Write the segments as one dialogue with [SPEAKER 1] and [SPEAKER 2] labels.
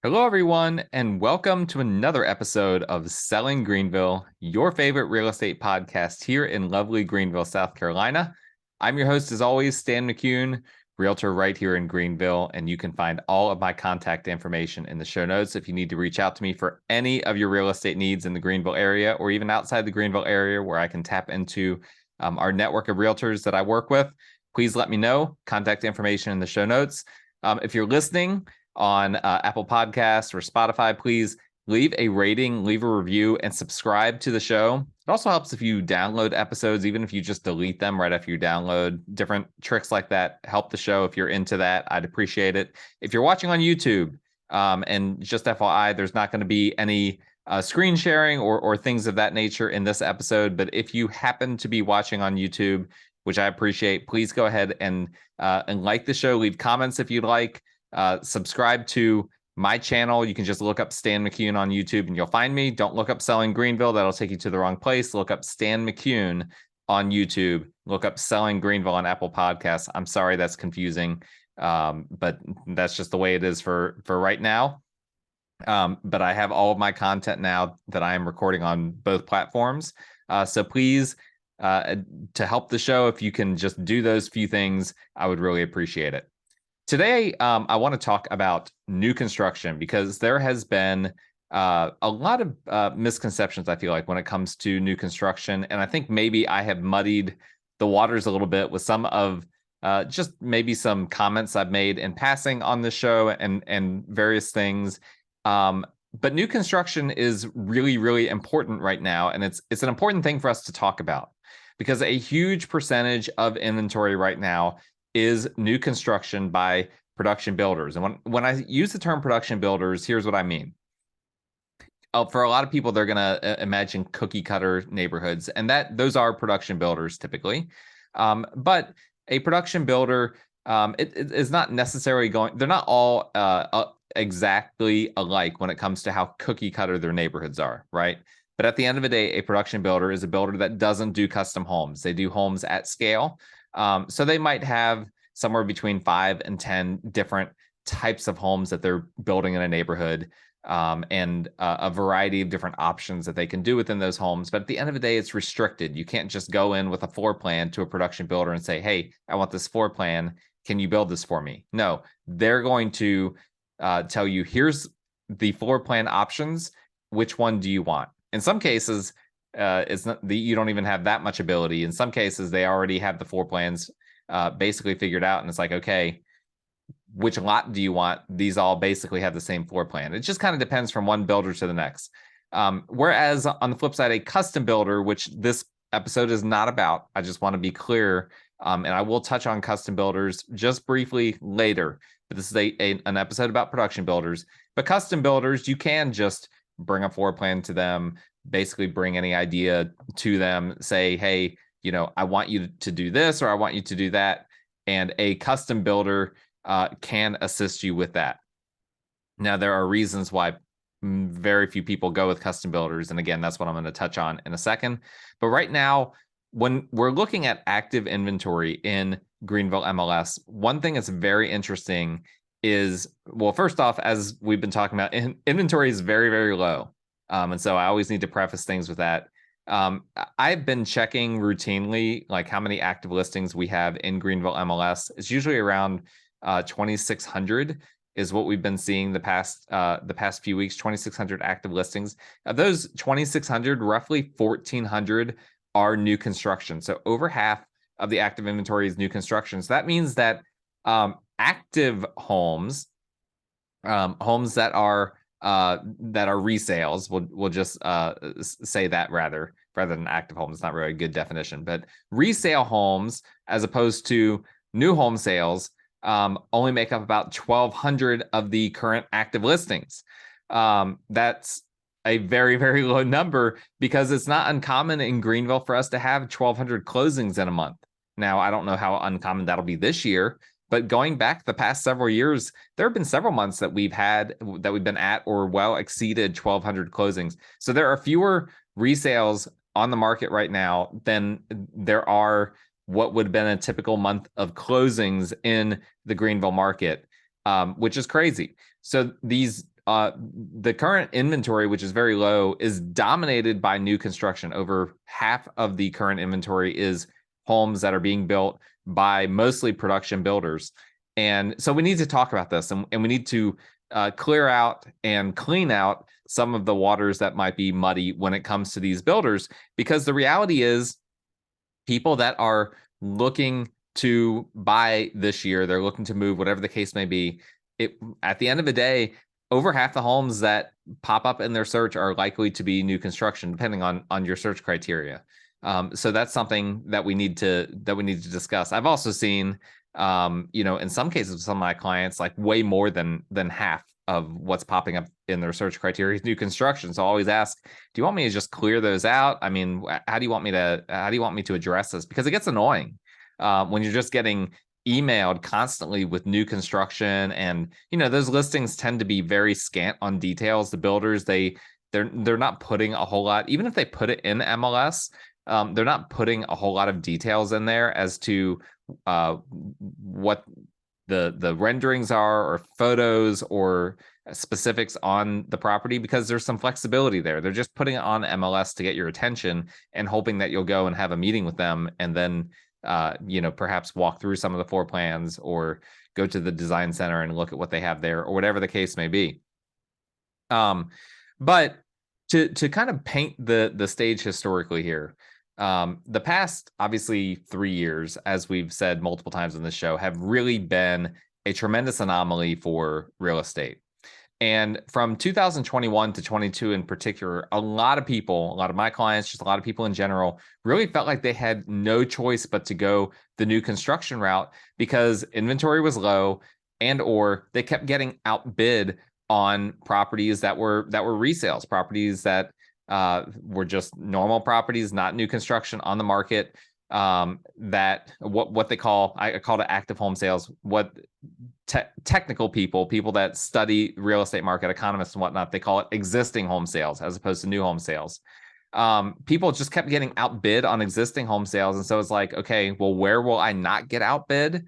[SPEAKER 1] Hello, everyone, and welcome to another episode of Selling Greenville, your favorite real estate podcast here in lovely Greenville, South Carolina. I'm your host, as always, Stan McCune, realtor right here in Greenville, and you can find all of my contact information in the show notes if you need to reach out to me for any of your real estate needs in the Greenville area or even outside the Greenville area where I can tap into our network of realtors that I work with. Please let me know. Contact information in the show notes. If you're listening on Apple Podcasts or Spotify, please leave a rating, leave a review, and subscribe to the show. It also helps if you download episodes, even if you just delete them right after you download. Different tricks like that help the show. If you're into that, I'd appreciate it. If you're watching on YouTube, and just FYI, there's not going to be any screen sharing or things of that nature in this episode. But if you happen to be watching on YouTube, which I appreciate, please go ahead and like the show. Leave comments if you'd like. Subscribe to my channel. You can just look up Stan McCune on YouTube and you'll find me. Don't look up Selling Greenville. That'll take you to the wrong place. Look up Stan McCune on YouTube. Look up Selling Greenville on Apple Podcasts. I'm sorry that's confusing, but that's just the way it is for right now. But I have all of my content now that I am recording on both platforms. So please, to help the show, if you can just do those few things, I would really appreciate it. Today, I want to talk about new construction because there has been a lot of misconceptions, I feel like, when it comes to new construction. And I think maybe I have muddied the waters a little bit with some of just maybe some comments I've made in passing on the show and various things. But new construction is really, really important right now. And it's an important thing for us to talk about because a huge percentage of inventory right now is new construction by production builders. And when I use the term production builders, here's what I mean. For a lot of people, they're going to imagine cookie cutter neighborhoods, and those are production builders typically. But a production builder, it is not necessarily they're not all exactly alike when it comes to how cookie cutter their neighborhoods are, right? But at the end of the day, a production builder is a builder that doesn't do custom homes. They do homes at scale. So they might have somewhere between 5 and 10 different types of homes that they're building in a neighborhood, and a variety of different options that they can do within those homes. But at the end of the day, it's restricted. You can't just go in with a floor plan to a production builder and say, hey, I want this floor plan. Can you build this for me? No, they're going to tell you, here's the floor plan options. Which one do you want? In some cases, it's not you don't even have that much ability. In some cases, they already have the floor plans basically figured out, and it's like, okay, which lot do you want? These all basically have the same floor plan. It just kind of depends from one builder to the next. Whereas on the flip side, a custom builder, which this episode is not about, I just want to be clear, and I will touch on custom builders just briefly later. But this is an episode about production builders. But custom builders, you can just bring a floor plan to them, basically bring any idea to them, say, hey, I want you to do this or I want you to do that. And a custom builder can assist you with that. Now, there are reasons why very few people go with custom builders. And again, that's what I'm going to touch on in a second. But right now, when we're looking at active inventory in Greenville MLS, one thing that's very interesting is, well, first off, as we've been talking about, inventory is very, very low. And so I always need to preface things with that. I've been checking routinely, like how many active listings we have in Greenville MLS. It's usually around 2,600 is what we've been seeing the past few weeks. 2,600 active listings. Of those 2,600, roughly 1,400 are new construction. So over half of the active inventory is new construction. So that means that active homes, homes that are resales, we'll just say that rather than active homes. It's not really a good definition, but resale homes as opposed to new home sales only make up about 1,200 of the current active listings. That's a very, very low number because it's not uncommon in Greenville for us to have 1,200 closings in a month. Now, I don't know how uncommon that'll be this year, but going back the past several years, there have been several months that we've been at or well exceeded 1,200 closings. So there are fewer resales on the market right now than there are what would have been a typical month of closings in the Greenville market, which is crazy. So these the current inventory, which is very low, is dominated by new construction. Over half of the current inventory is homes that are being built by mostly production builders. And so we need to talk about this, and we need to clear out and clean out some of the waters that might be muddy when it comes to these builders, because the reality is people that are looking to buy this year, they're looking to move, whatever the case may be, at the end of the day, over half the homes that pop up in their search are likely to be new construction, depending on your search criteria. So that's something that we need to discuss. I've also seen, in some cases, some of my clients, like way more than half of what's popping up in their search criteria is new construction. So I always ask, do you want me to just clear those out? I mean, how do you want me to address this? Because it gets annoying when you're just getting emailed constantly with new construction, and those listings tend to be very scant on details. The builders, they're not putting a whole lot, even if they put it in MLS, they're not putting a whole lot of details in there as to what the renderings are, or photos, or specifics on the property, because there's some flexibility there. They're just putting it on MLS to get your attention and hoping that you'll go and have a meeting with them, and then perhaps walk through some of the floor plans, or go to the design center and look at what they have there, or whatever the case may be. But to kind of paint the stage historically here, the past, obviously, 3 years, as we've said multiple times on this show, have really been a tremendous anomaly for real estate. And from 2021 to 22 in particular, a lot of my clients, just a lot of people in general, really felt like they had no choice but to go the new construction route, because inventory was low, and or they kept getting outbid on properties that were resales, properties that were just normal properties, not new construction on the market, that what they call, I call it active home sales, what technical people that study real estate market, economists and whatnot, they call it existing home sales as opposed to new home sales. People just kept getting outbid on existing home sales. And so it's like, okay, well, where will I not get outbid?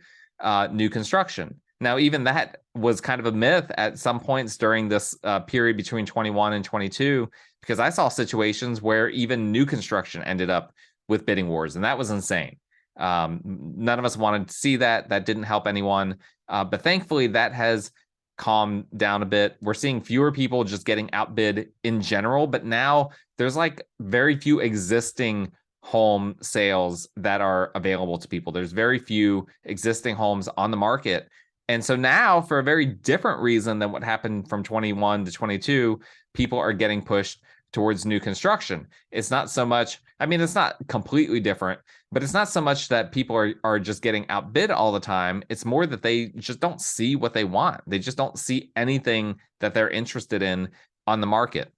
[SPEAKER 1] New construction. Now, even that was kind of a myth at some points during this period between 21 and 22, because I saw situations where even new construction ended up with bidding wars, and that was insane. None of us wanted to see that. That didn't help anyone. But thankfully, that has calmed down a bit. We're seeing fewer people just getting outbid in general, but now there's like very few existing home sales that are available to people. There's very few existing homes on the market. And so now, for a very different reason than what happened from 21 to 22, people are getting pushed towards new construction. It's not so much, I mean, it's not completely different, but it's not so much that people are just getting outbid all the time. It's more that they just don't see what they want. They just don't see anything that they're interested in on the market.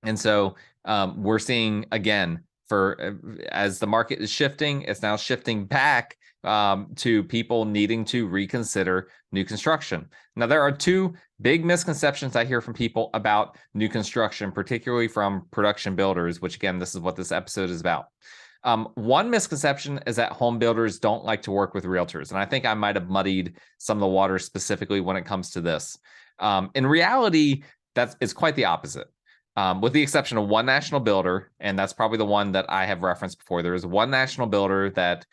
[SPEAKER 1] And so we're seeing, again, as the market is shifting, it's now shifting back to people needing to reconsider new construction. Now, there are two big misconceptions I hear from people about new construction, particularly from production builders, which, again, this is what this episode is about. One misconception is that home builders don't like to work with realtors. And I think I might have muddied some of the water specifically when it comes to this. In reality, it's quite the opposite. With the exception of one national builder, and that's probably the one that I have referenced before. There is one national builder that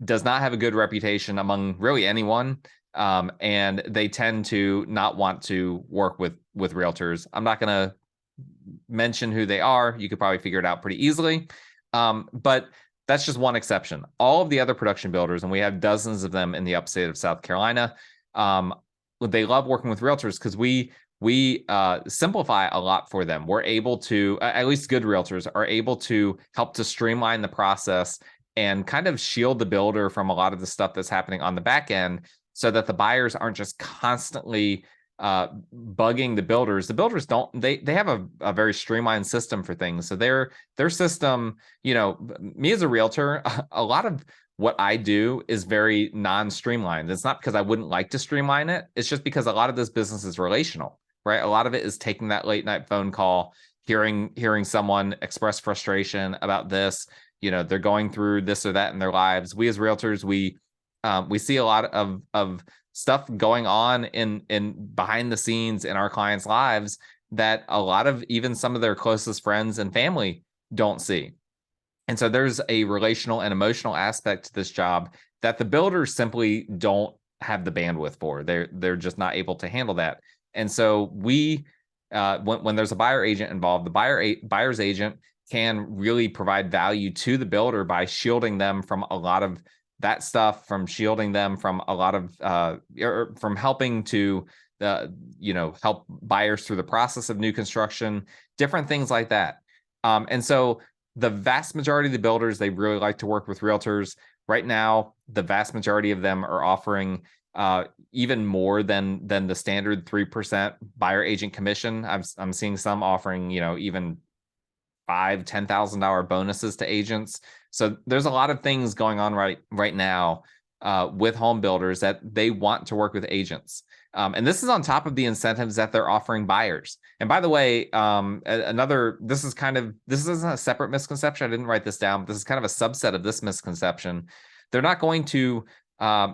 [SPEAKER 1] does not have a good reputation among really anyone, and they tend to not want to work with realtors. I'm not going to mention who they are. You could probably figure it out pretty easily, but that's just one exception. All of the other production builders, and we have dozens of them in the upstate of South Carolina, they love working with realtors because we simplify a lot for them. We're able to, at least good realtors are able to help to streamline the process and kind of shield the builder from a lot of the stuff that's happening on the back end, so that the buyers aren't just constantly bugging the builders. The builders they have a very streamlined system for things. So their system, me as a realtor, a lot of what I do is very non-streamlined. It's not because I wouldn't like to streamline it. It's just because a lot of this business is relational, right? A lot of it is taking that late night phone call, hearing someone express frustration about this. They're going through this or that in their lives. We as realtors, we see a lot of stuff going on in behind the scenes in our clients' lives that a lot of even some of their closest friends and family don't see. And so there's a relational and emotional aspect to this job that the builders simply don't have the bandwidth for. They're just not able to handle that. And so we, when there's a buyer agent involved, the buyer's agent can really provide value to the builder by shielding them from a lot of that stuff, from shielding them from a lot of, or from helping to, help buyers through the process of new construction, different things like that. And so the vast majority of the builders, they really like to work with realtors. Right now, the vast majority of them are offering even more than the standard 3% buyer agent commission. I'm seeing some offering, even $5,000-$10,000 bonuses to agents. So there's a lot of things going on right now with home builders that they want to work with agents. And this is on top of the incentives that they're offering buyers. And by the way, this isn't a separate misconception. I didn't write this down, but this is kind of a subset of this misconception. They're not going to,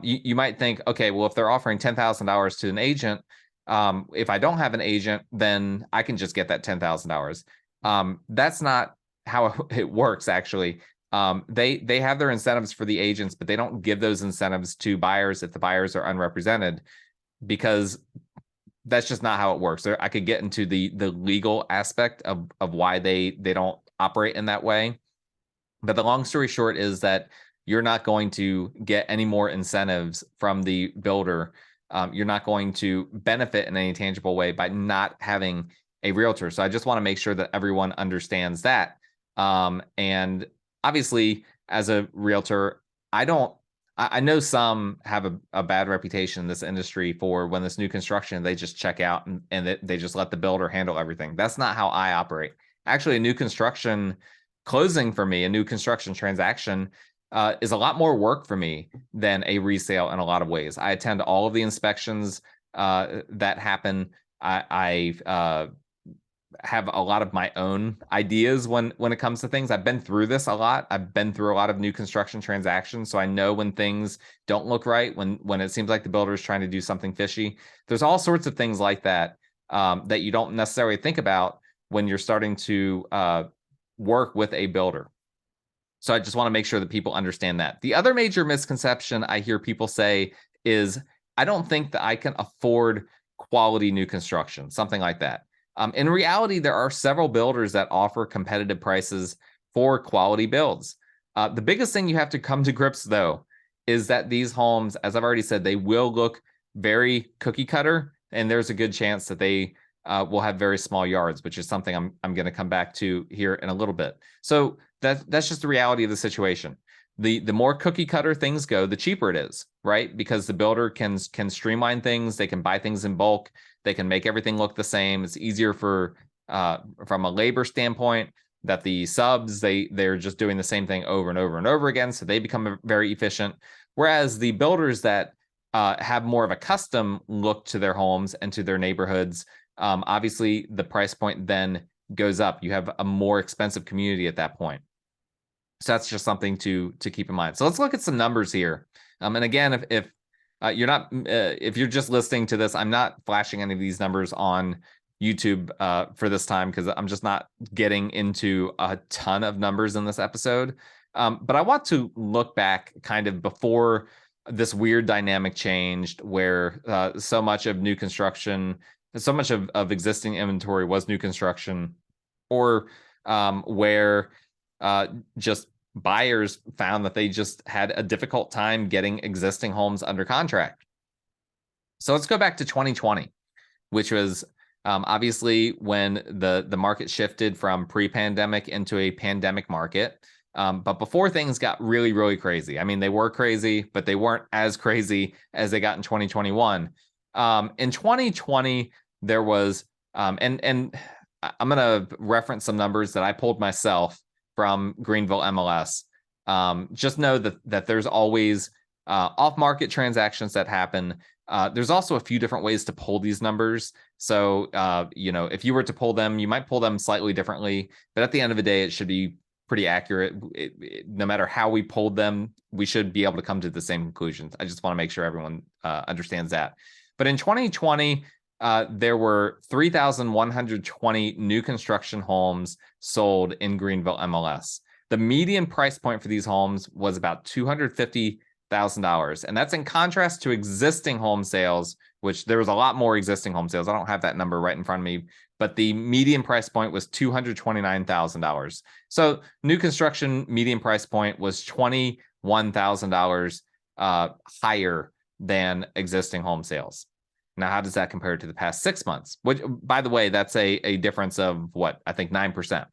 [SPEAKER 1] you might think, okay, well, if they're offering $10,000 to an agent, if I don't have an agent, then I can just get that $10,000. That's not how it works, actually. They have their incentives for the agents, but they don't give those incentives to buyers if the buyers are unrepresented, because that's just not how it works. I could get into the legal aspect of why they don't operate in that way. But the long story short is that you're not going to get any more incentives from the builder. You're not going to benefit in any tangible way by not having a realtor. So I just want to make sure that everyone understands that. And obviously, as a realtor, I know some have a bad reputation in this industry for when this new construction, they just check out and they just let the builder handle everything. That's not how I operate. Actually, a new construction closing for me, a new construction transaction is a lot more work for me than a resale in a lot of ways. I attend all of the inspections that happen. I have a lot of my own ideas when it comes to things. I've been through this a lot. I've been through a lot of new construction transactions, so I know when things don't look right, when it seems like the builder is trying to do something fishy. There's all sorts of things like that that you don't necessarily think about when you're starting to work with a builder. So I just want to make sure that people understand that. The other major misconception I hear people say is, I don't think that I can afford quality new construction, something like that. In reality, there are several builders that offer competitive prices for quality builds. The biggest thing you have to come to grips, though, is that these homes, as I've already said, they will look very cookie cutter, and there's a good chance that they will have very small yards, which is something I'm going to come back to here in a little bit. So that's just the reality of the situation. The more cookie cutter things go, the cheaper it is, right? Because the builder can streamline things, they can buy things in bulk, they can make everything look the same. It's easier for from a labor standpoint, that the subs, they're just doing the same thing over and over and over again, so they become very efficient. Whereas the builders that have more of a custom look to their homes and to their neighborhoods, obviously the price point then goes up. You have a more expensive community at that point. So that's just something to keep in mind. So let's look at some numbers here. And again, if you're not, if you're just listening to this, I'm not flashing any of these numbers on YouTube for this time, because I'm just not getting into a ton of numbers in this episode. But I want to look back kind of before this weird dynamic changed, where so much of new construction, so much of existing inventory was new construction, or where just buyers found that they just had a difficult time getting existing homes under contract. So let's go back to 2020, which was obviously when the market shifted from pre-pandemic into a pandemic market. But before things got really, really crazy. I mean, they were crazy, but they weren't as crazy as they got in 2021. In 2020, there was, and I'm going to reference some numbers that I pulled myself from Greenville MLS. Just know that there's always off-market transactions that happen. There's also a few different ways to pull these numbers. So, if you were to pull them, you might pull them slightly differently, but at the end of the day, it should be pretty accurate. No matter how we pulled them, we should be able to come to the same conclusions. I just want to make sure everyone understands that. But in 2020, there were 3,120 new construction homes sold in Greenville MLS. The median price point for these homes was about $250,000. And that's in contrast to existing home sales, which there was a lot more existing home sales. I don't have that number right in front of me, but the median price point was $229,000. So new construction median price point was $21,000 higher than existing home sales. Now, how does that compare to the past 6 months? Which, by the way, that's a difference of what? I think 9%.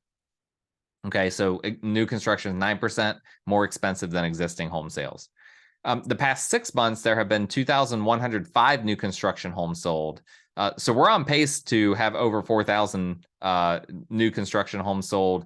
[SPEAKER 1] Okay, so new construction is 9% more expensive than existing home sales. The past 6 months, there have been 2,105 new construction homes sold. So we're on pace to have over 4,000 new construction homes sold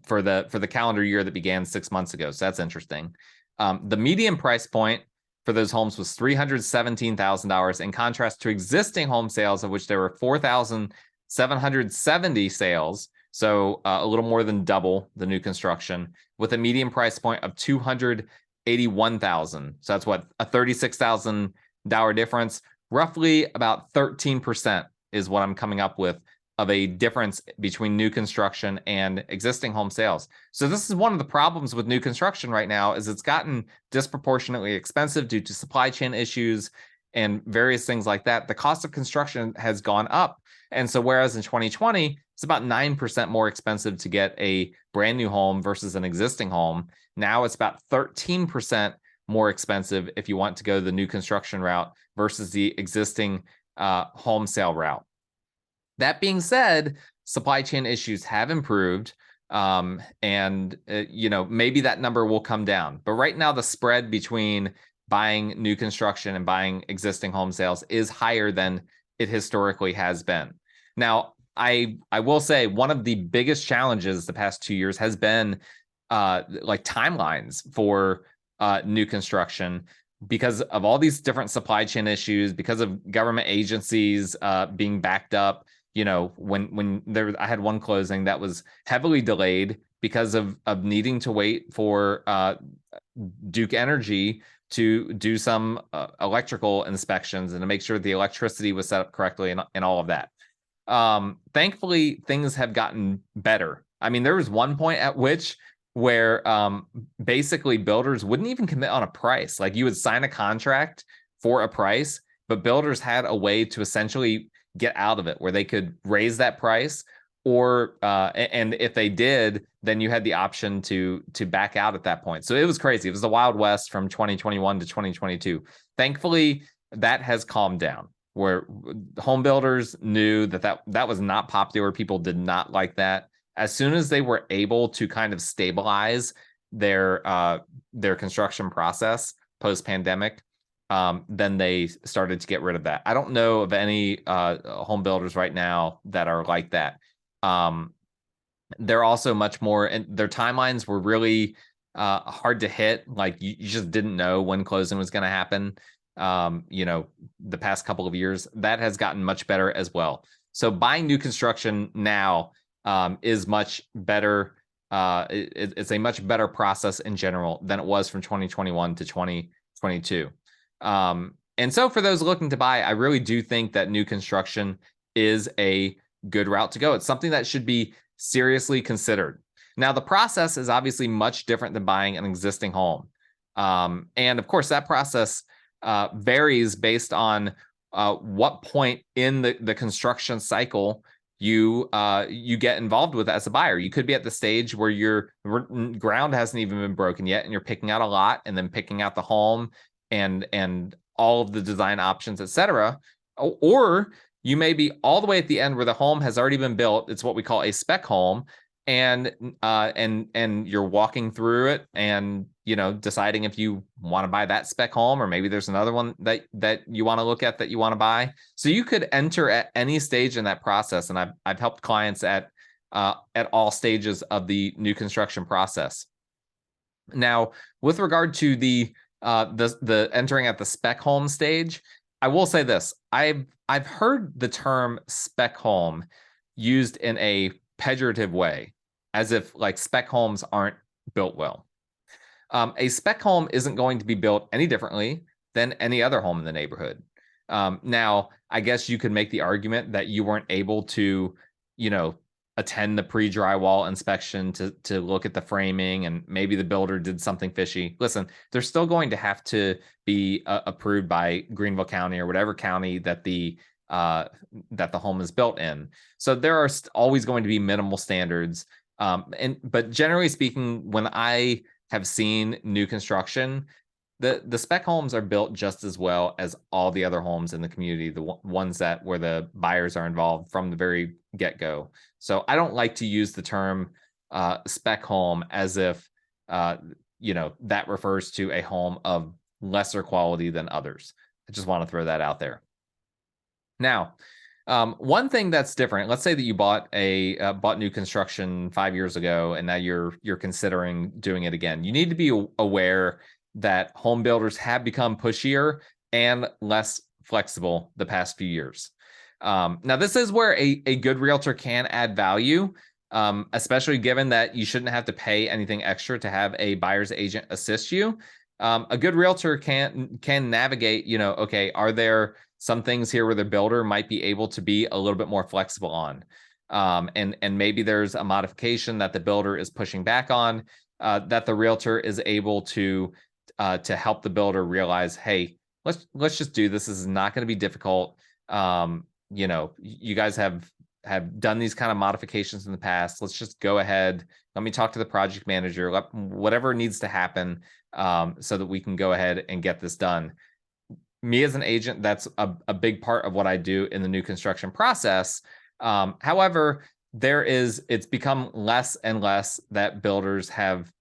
[SPEAKER 1] for the calendar year that began 6 months ago. So that's interesting. The median price point for those homes was $317,000 in contrast to existing home sales, of which there were 4,770 sales. So a little more than double the new construction, with a median price point of $281,000. So that's what, a $36,000 difference. Roughly about 13% is what I'm coming up with of a difference between new construction and existing home sales. So this is one of the problems with new construction right now, is it's gotten disproportionately expensive due to supply chain issues and various things like that. The cost of construction has gone up. And so whereas in 2020, it's about 9% more expensive to get a brand new home versus an existing home, now it's about 13% more expensive if you want to go the new construction route versus the existing home sale route. That being said, supply chain issues have improved, and maybe that number will come down. But right now, the spread between buying new construction and buying existing home sales is higher than it historically has been. Now, I will say one of the biggest challenges the past 2 years has been like timelines for new construction, because of all these different supply chain issues, because of government agencies being backed up. When I had one closing that was heavily delayed because of needing to wait for Duke Energy to do some electrical inspections and to make sure the electricity was set up correctly and all of that. Thankfully, things have gotten better. I mean, there was one point at which where basically builders wouldn't even commit on a price. Like, you would sign a contract for a price, but builders had a way to essentially get out of it where they could raise that price, or and if they did, then you had the option to back out at that point. So it was crazy. It was the Wild West from 2021 to 2022. Thankfully, that has calmed down, where home builders knew that was not popular. People did not like that. As soon as they were able to kind of stabilize their construction process post-pandemic, then they started to get rid of that. I don't know of any home builders right now that are like that. They're also much more, and their timelines were really hard to hit. Like, you just didn't know when closing was going to happen. The past couple of years, that has gotten much better as well. So buying new construction now is much better. It's a much better process in general than it was from 2021 to 2022. And so for those looking to buy, I really do think that new construction is a good route to go. It's something that should be seriously considered. Now, the process is obviously much different than buying an existing home. And of course, that process varies based on what point in the construction cycle you get involved with as a buyer. You could be at the stage where your ground hasn't even been broken yet, and you're picking out a lot and then picking out the home and all of the design options, etc. Or you may be all the way at the end where the home has already been built. It's what we call a spec home, and you're walking through it and deciding if you want to buy that spec home, or maybe there's another one that you want to look at that you want to buy. So you could enter at any stage in that process, and I've helped clients at all stages of the new construction process. Now, with regard to the entering at the spec home stage, I will say this: I've heard the term spec home used in a pejorative way. as if like spec homes aren't built well. A spec home isn't going to be built any differently than any other home in the neighborhood. Now, I guess you could make the argument that you weren't able to, attend the pre-drywall inspection to look at the framing, and maybe the builder did something fishy. Listen, they're still going to have to be approved by Greenville County or whatever county that the home is built in. So there are always going to be minimal standards. But generally speaking, when I have seen new construction, the spec homes are built just as well as all the other homes in the community, the ones where the buyers are involved from the very get-go. So I don't like to use the term spec home as if that refers to a home of lesser quality than others. I just want to throw that out there. Now, one thing that's different, let's say that you bought new construction 5 years ago, and now you're considering doing it again. You need to be aware that home builders have become pushier and less flexible the past few years. Now, this is where a good realtor can add value, especially given that you shouldn't have to pay anything extra to have a buyer's agent assist you. A good realtor can navigate, okay, are there some things here where the builder might be able to be a little bit more flexible on? And maybe there's a modification that the builder is pushing back on, that the realtor is able to help the builder realize, hey, let's just do this. This is not going to be difficult. You guys have done these kind of modifications in the past. Let's just go ahead. Let me talk to the project manager, whatever needs to happen, so that we can go ahead and get this done. Me as an agent, that's a big part of what I do in the new construction process. However, it's become less and less that builders have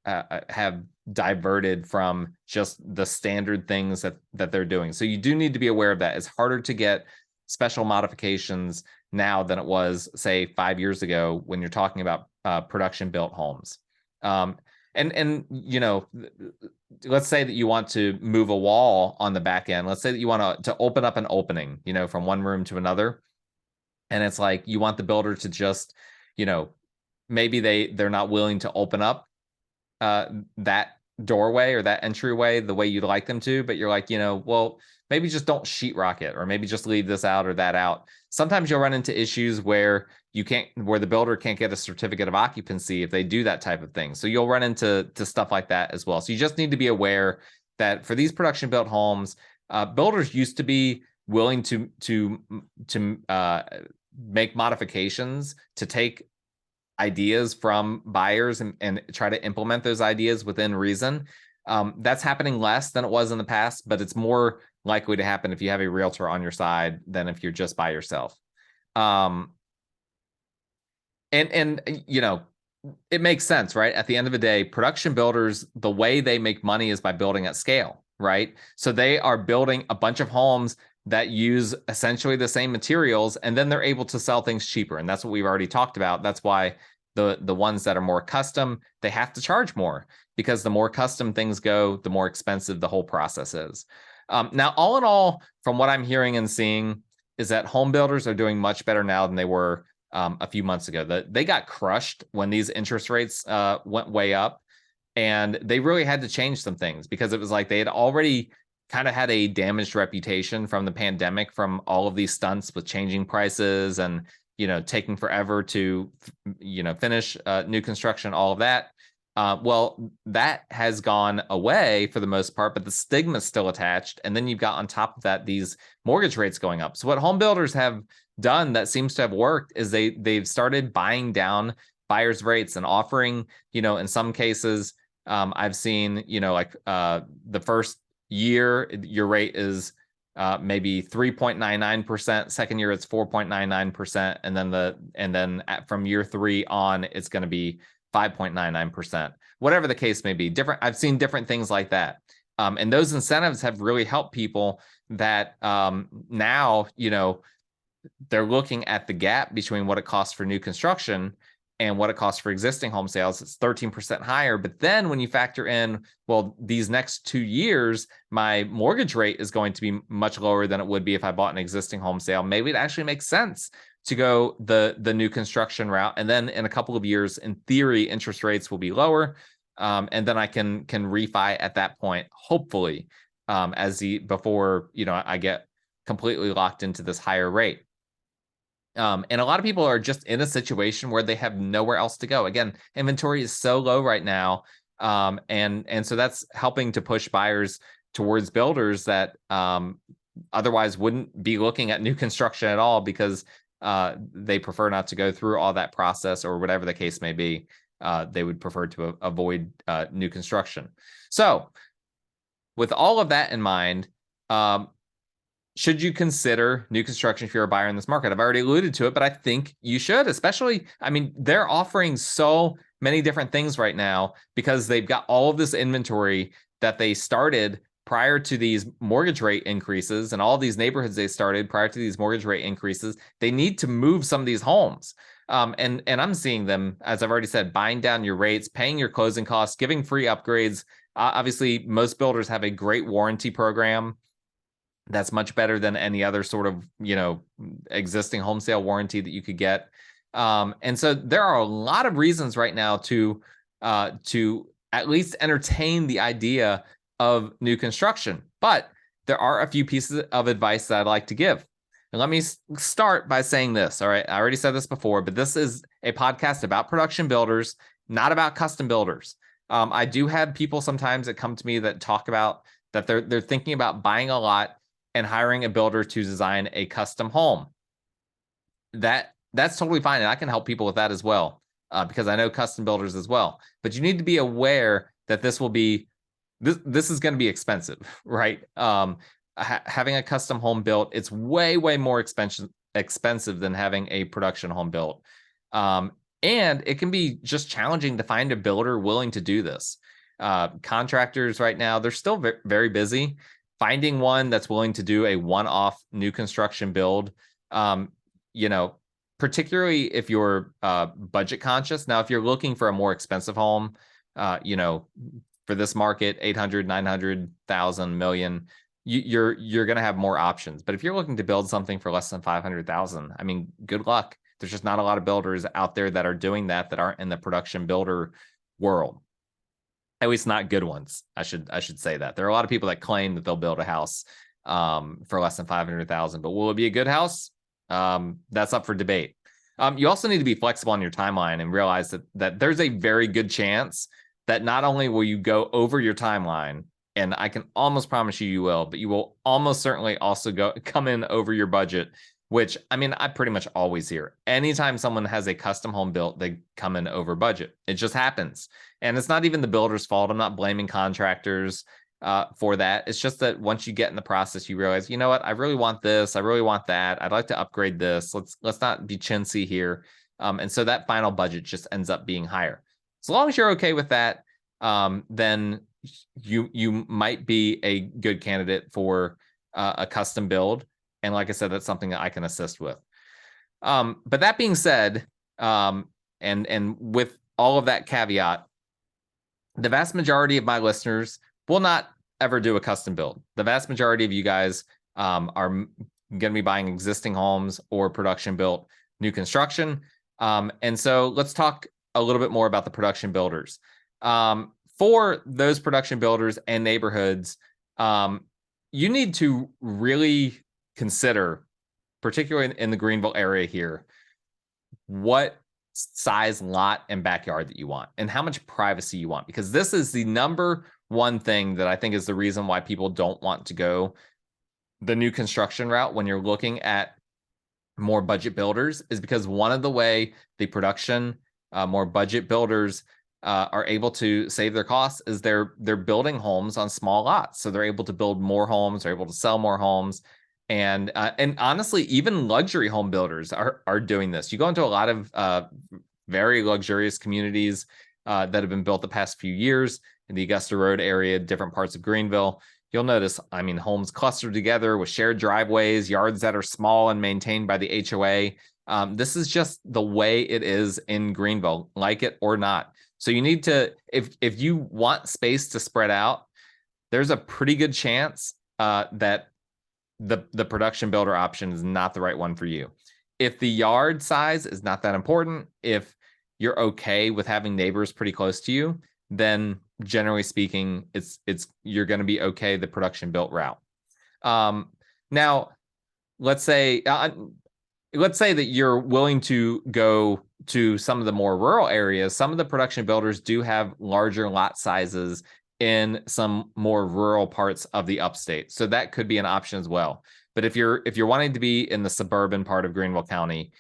[SPEAKER 1] diverted from just the standard things that they're doing. So you do need to be aware of that. It's harder to get special modifications now than it was, say, 5 years ago when you're talking about production built homes. Let's say that you want to move a wall on the back end. Let's say that you want to open up an opening, from one room to another. And it's like you want the builder to just, maybe they're not willing to open up that doorway or that entryway the way you'd like them to, but you're like, well, maybe just don't sheetrock it, or maybe just leave this out or that out. Sometimes you'll run into issues where the builder can't get a certificate of occupancy if they do that type of thing. So you'll run into stuff like that as well. So you just need to be aware that for these production built homes, builders used to be willing to make modifications to take ideas from buyers and try to implement those ideas within reason. That's happening less than it was in the past, but it's more likely to happen if you have a realtor on your side than if you're just by yourself. It makes sense, right? At the end of the day, production builders, the way they make money is by building at scale, right? So they are building a bunch of homes that use essentially the same materials, and then they're able to sell things cheaper. And that's what we've already talked about. That's why the ones that are more custom, they have to charge more, because the more custom things go, the more expensive the whole process is. Now, all in all, from what I'm hearing and seeing, is that home builders are doing much better now than they were a few months ago. They got crushed when these interest rates went way up, and they really had to change some things, because it was like they had already kind of had a damaged reputation from the pandemic, from all of these stunts with changing prices and, taking forever to, finish new construction, all of that. Well, that has gone away for the most part, but the stigma is still attached. And then you've got on top of that, these mortgage rates going up. So what home builders have done that seems to have worked is they've started buying down buyers' rates and offering, in some cases, I've seen, the first year, your rate is maybe 3.99%. Second year, it's 4.99%. And then from year 3 on, it's going to be 5.99%, whatever the case may be. I've seen different things like that. And those incentives have really helped people that now, they're looking at the gap between what it costs for new construction and what it costs for existing home sales, it's 13% higher. But then when you factor in, well, these next 2 years, my mortgage rate is going to be much lower than it would be if I bought an existing home sale. Maybe it actually makes sense to go the new construction route. And then in a couple of years, in theory, interest rates will be lower. And then I can refi at that point, hopefully, before, I get completely locked into this higher rate. And a lot of people are just in a situation where they have nowhere else to go. Again, inventory is so low right now. And so that's helping to push buyers towards builders that otherwise wouldn't be looking at new construction at all, because they prefer not to go through all that process, or whatever the case may be. They would prefer to avoid new construction. So with all of that in mind, should you consider new construction if you're a buyer in this market? I've already alluded to it, but I think you should, especially, they're offering so many different things right now because they've got all of this inventory that they started prior to these mortgage rate increases, and all these neighborhoods they started prior to these mortgage rate increases. They need to move some of these homes. And I'm seeing them, as I've already said, buying down your rates, paying your closing costs, giving free upgrades. Obviously, most builders have a great warranty program that's much better than any other sort of, existing home sale warranty that you could get. And so there are a lot of reasons right now to at least entertain the idea of new construction. But there are a few pieces of advice that I'd like to give. And let me start by saying this. All right. I already said this before, but this is a podcast about production builders, not about custom builders. I do have people sometimes that come to me that talk about that they're thinking about buying a lot and hiring a builder to design a custom home. That's totally fine. And I can help people with that as well, because I know custom builders as well. But you need to be aware that this is going to be expensive, right? Having a custom home built, it's way, way more expensive than having a production home built. And it can be just challenging to find a builder willing to do this. Contractors right now, they're still very busy. Finding one that's willing to do a one-off new construction build, particularly if you're budget conscious. Now, if you're looking for a more expensive home, for this market, 800, 900,000, million, you're going to have more options. But if you're looking to build something for less than 500,000, good luck. There's just not a lot of builders out there that are doing that aren't in the production builder world. At least not good ones. I should say that. There are a lot of people that claim that they'll build a house for less than 500,000, but will it be a good house? That's up for debate. You also need to be flexible on your timeline and realize that there's a very good chance that not only will you go over your timeline, and I can almost promise you will, but you will almost certainly also come in over your budget, which, I pretty much always hear. Anytime someone has a custom home built, they come in over budget. It just happens. And it's not even the builder's fault. I'm not blaming contractors for that. It's just that once you get in the process, you realize, you know what, I really want this. I really want that. I'd like to upgrade this. Let's not be chintzy here. And so that final budget just ends up being higher. As long as you're okay with that, then you might be a good candidate for a custom build. And like I said, that's something that I can assist with. But that being said, and with all of that caveat, the vast majority of my listeners will not ever do a custom build. The vast majority of you guys are going to be buying existing homes or production built new construction. And so let's talk a little bit more about the production builders. For those production builders and neighborhoods, you need to really consider, particularly in the Greenville area here, what size lot and backyard that you want and how much privacy you want, because this is the number one thing that I think is the reason why people don't want to go the new construction route when you're looking at more budget builders, is because one of the way the production more budget builders are able to save their costs is they're building homes on small lots. So they're able to build more homes, they're able to sell more homes. And honestly, even luxury home builders are doing this. You go into a lot of very luxurious communities that have been built the past few years in the Augusta Road area, different parts of Greenville. You'll notice, homes clustered together with shared driveways, yards that are small and maintained by the HOA. This is just the way it is in Greenville, like it or not. So you need to, if you want space to spread out, there's a pretty good chance that the production builder option is not the right one for you. If the yard size is not that important, if you're okay with having neighbors pretty close to you, then generally speaking, it's you're going to be okay the production built route. Now, let's say that you're willing to go to some of the more rural areas. Some of the production builders do have larger lot sizes in some more rural parts of the upstate, so that could be an option as well. But if you're wanting to be in the suburban part of Greenville County,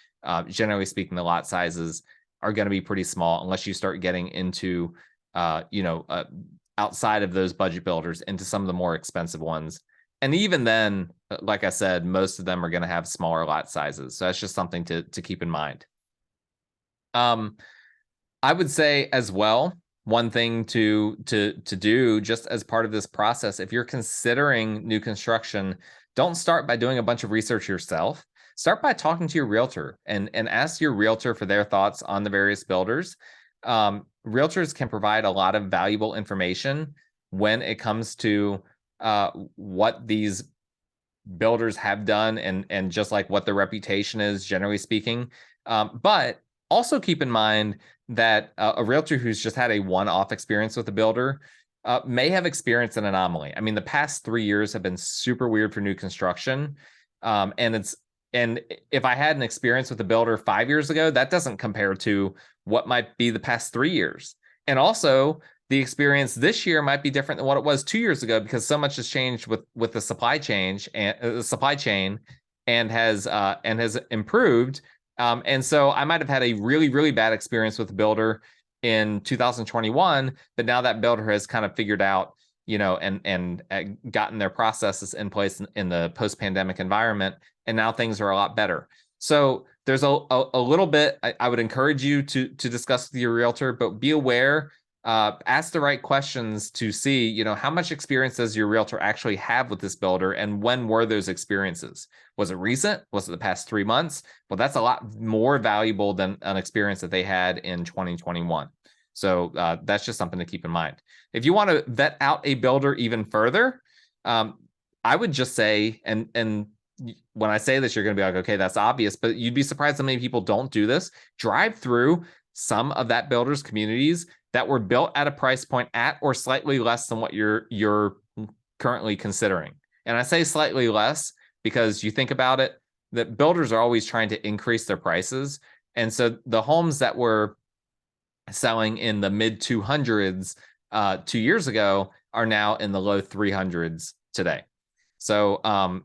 [SPEAKER 1] generally speaking, the lot sizes are going to be pretty small unless you start getting into outside of those budget builders into some of the more expensive ones. And even then, like I said, most of them are going to have smaller lot sizes. So that's just something to keep in mind. I would say as well, one thing to do just as part of this process, if you're considering new construction, don't start by doing a bunch of research yourself. Start by talking to your realtor and ask your realtor for their thoughts on the various builders. Realtors can provide a lot of valuable information when it comes to what these builders have done and just like what their reputation is, generally speaking. But also keep in mind that a realtor who's just had a one-off experience with a builder may have experienced an anomaly. I mean, the past 3 years have been super weird for new construction. And if I had an experience with a builder 5 years ago, that doesn't compare to what might be the past 3 years. And also, the experience this year might be different than what it was 2 years ago because so much has changed with the supply chain and has improved. And so I might have had a really, really bad experience with a builder in 2021, but now that builder has kind of figured out, and gotten their processes in place in the post-pandemic environment, and now things are a lot better. So there's a little bit I would encourage you to discuss with your realtor, but be aware, ask the right questions to see, how much experience does your realtor actually have with this builder, and when were those experiences? Was it recent? Was it the past 3 months? Well, that's a lot more valuable than an experience that they had in 2021. So that's just something to keep in mind. If you want to vet out a builder even further, I would just say, and when I say this, you're going to be like, okay, that's obvious, but you'd be surprised how many people don't do this. Drive through some of that builder's communities that were built at a price point at or slightly less than what you're currently considering. And I say slightly less because you think about it, that builders are always trying to increase their prices. And so the homes that were selling in the mid 200s 2 years ago are now in the low 300s today. So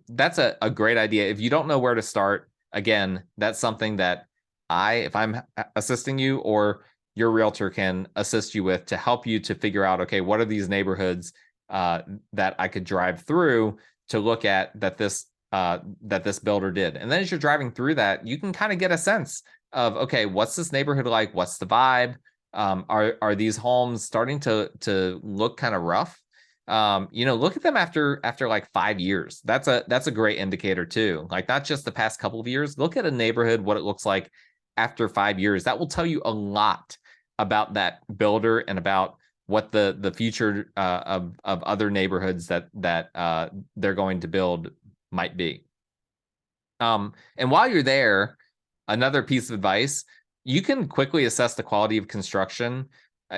[SPEAKER 1] that's a great idea. If you don't know where to start, again, that's something that if I'm assisting you or your realtor can assist you with to help you to figure out, okay, what are these neighborhoods that I could drive through to look at that this builder did. And then as you're driving through that, you can kind of get a sense of, okay, what's this neighborhood like? What's the vibe? Are these homes starting to look kind of rough? Look at them after like 5 years. That's a great indicator too. Like not just the past couple of years. Look at a neighborhood, what it looks like after 5 years. That will tell you a lot about that builder and about what the future of other neighborhoods that they're going to build might be. And while you're there, another piece of advice, you can quickly assess the quality of construction,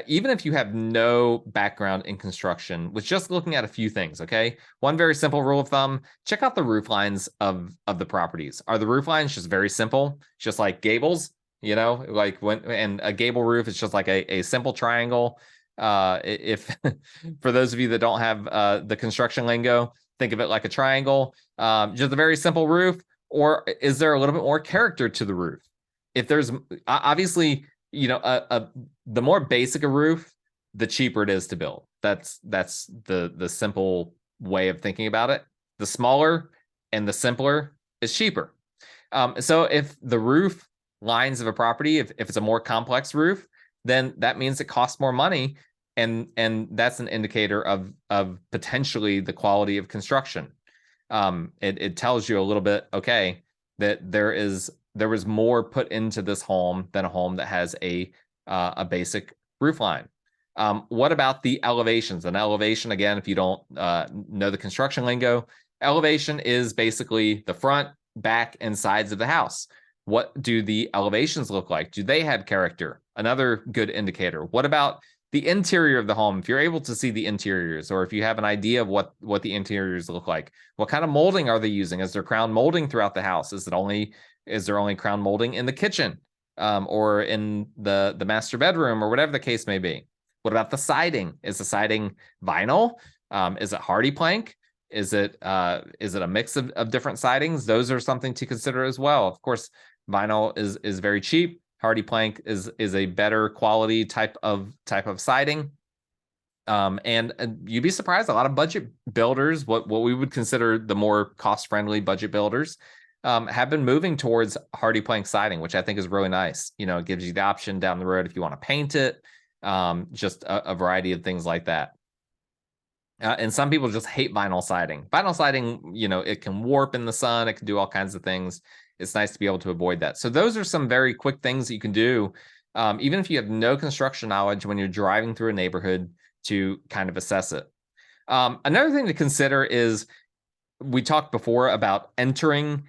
[SPEAKER 1] even if you have no background in construction, with just looking at a few things, okay? One very simple rule of thumb, check out the roof lines of the properties. Are the roof lines just very simple, just like gables? Like and a gable roof is just like a simple triangle. If for those of you that don't have the construction lingo, think of it like a triangle, just a very simple roof. Or is there a little bit more character to the roof? If there's obviously, the more basic a roof, the cheaper it is to build. That's the simple way of thinking about it. The smaller and the simpler is cheaper. So if the roof lines of a property, if it's a more complex roof, then that means it costs more money, and that's an indicator of potentially the quality of construction. It tells you a little bit, okay, that there's there was more put into this home than a home that has a basic roof line. What about the elevations? An elevation, again, if you don't know the construction lingo, elevation is basically the front, back, and sides of the house. What do the elevations look like? Do they have character? Another good indicator. What about the interior of the home? If you're able to see the interiors, or if you have an idea of what the interiors look like, what kind of molding are they using? Is there crown molding throughout the house? Is there only crown molding in the kitchen, or in the master bedroom, or whatever the case may be? What about the siding? Is the siding vinyl? Is it hardy plank? Is it a mix of different sidings? Those are something to consider as well. Of course, vinyl is very cheap. Hardy plank is a better quality type of siding. And you'd be surprised, a lot of budget builders, what we would consider the more cost-friendly budget builders, have been moving towards hardy plank siding, which I think is really nice. It gives you the option down the road if you want to paint it, just a variety of things like that. And some people just hate vinyl siding. Vinyl siding, it can warp in the sun. It can do all kinds of things. It's nice to be able to avoid that. So those are some very quick things that you can do, even if you have no construction knowledge, when you're driving through a neighborhood, to kind of assess it. Another thing to consider is, we talked before about entering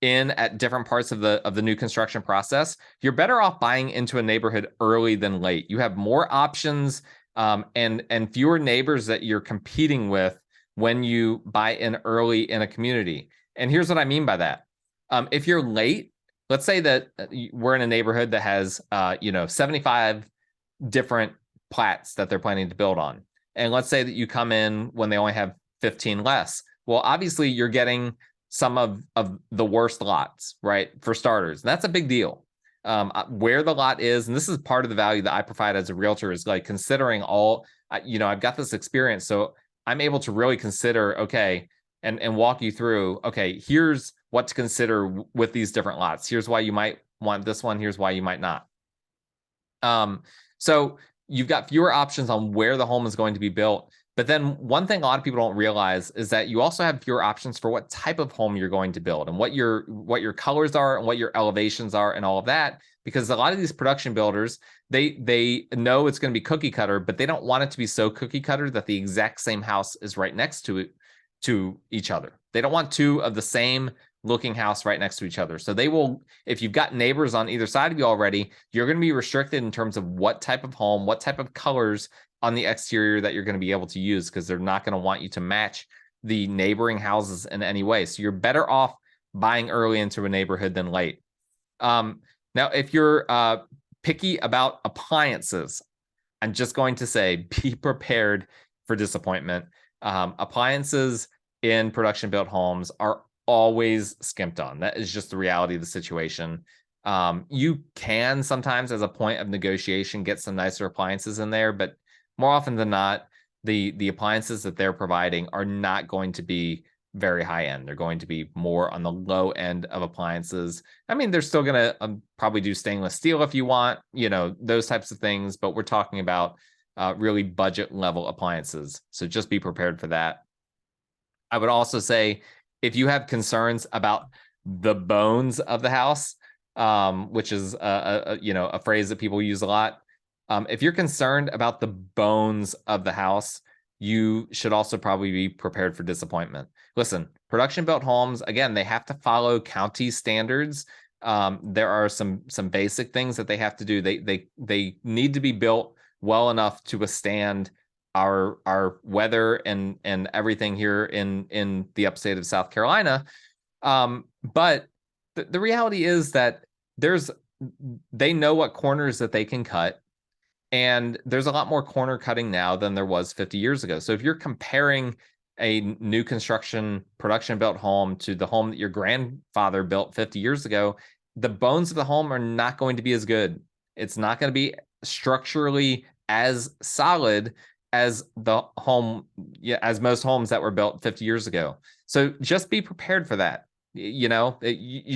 [SPEAKER 1] in at different parts of the new construction process. You're better off buying into a neighborhood early than late. You have more options, and fewer neighbors that you're competing with when you buy in early in a community. And here's what I mean by that. If you're late, let's say that we're in a neighborhood that has 75 different plats that they're planning to build on. And let's say that you come in when they only have 15 less. Well, obviously you're getting some of the worst lots, right? For starters. And that's a big deal. Where the lot is, and this is part of the value that I provide as a realtor, is like considering all, I've got this experience, so I'm able to really consider, okay, and walk you through, okay, here's what to consider with these different lots. Here's why you might want this one. Here's why you might not. So you've got fewer options on where the home is going to be built. But then one thing a lot of people don't realize is that you also have fewer options for what type of home you're going to build, and what your colors are, and what your elevations are, and all of that. Because a lot of these production builders, they know it's going to be cookie cutter, but they don't want it to be so cookie cutter that the exact same house is right next to each other. They don't want two of the same looking house right next to each other. So they will, if you've got neighbors on either side of you already, you're going to be restricted in terms of what type of home, what type of colors on the exterior that you're going to be able to use, because they're not going to want you to match the neighboring houses in any way. So you're better off buying early into a neighborhood than late. Now, if you're picky about appliances, I'm just going to say, be prepared for disappointment. Appliances in production built homes are always skimped on. That is just the reality of the situation. You can sometimes, as a point of negotiation, get some nicer appliances in there, but more often than not, the appliances that they're providing are not going to be very high end. They're going to be more on the low end of appliances. I mean, they're still going to probably do stainless steel if you want, those types of things, but we're talking about really budget level appliances. So just be prepared for that. I would also say, if you have concerns about the bones of the house, which is a phrase that people use a lot, if you're concerned about the bones of the house, you should also probably be prepared for disappointment. Listen, production built homes, again, they have to follow county standards. There are some basic things that they have to do. They need to be built well enough to withstand our weather and everything here in the upstate of South Carolina. But the reality is that they know what corners that they can cut. And there's a lot more corner cutting now than there was 50 years ago. So if you're comparing a new construction production built home to the home that your grandfather built 50 years ago, the bones of the home are not going to be as good. It's not going to be structurally as solid as the home, as most homes that were built 50 years ago. So just be prepared for that. You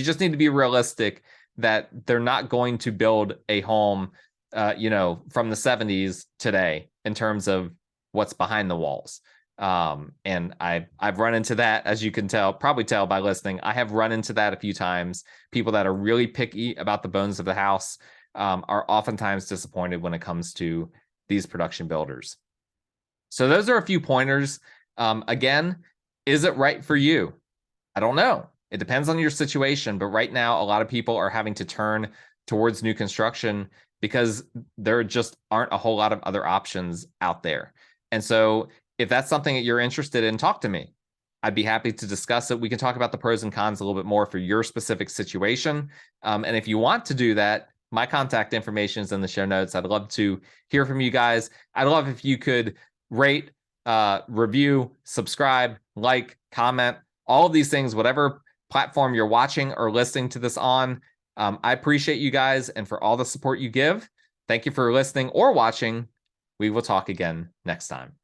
[SPEAKER 1] just need to be realistic that they're not going to build a home from the 70s today in terms of what's behind the walls. And I've run into that, as you can probably tell by listening. I have run into that a few times. People that are really picky about the bones of the house are oftentimes disappointed when it comes to these production builders. So those are a few pointers. Again, is it right for you? I don't know. It depends on your situation, but right now a lot of people are having to turn towards new construction because there just aren't a whole lot of other options out there. And so if that's something that you're interested in, talk to me. I'd be happy to discuss it. We can talk about the pros and cons a little bit more for your specific situation. And if you want to do that, my contact information is in the show notes. I'd love to hear from you guys. I'd love if you could rate, review, subscribe, like, comment, all of these things, whatever platform you're watching or listening to this on. I appreciate you guys and for all the support you give. Thank you for listening or watching. We will talk again next time.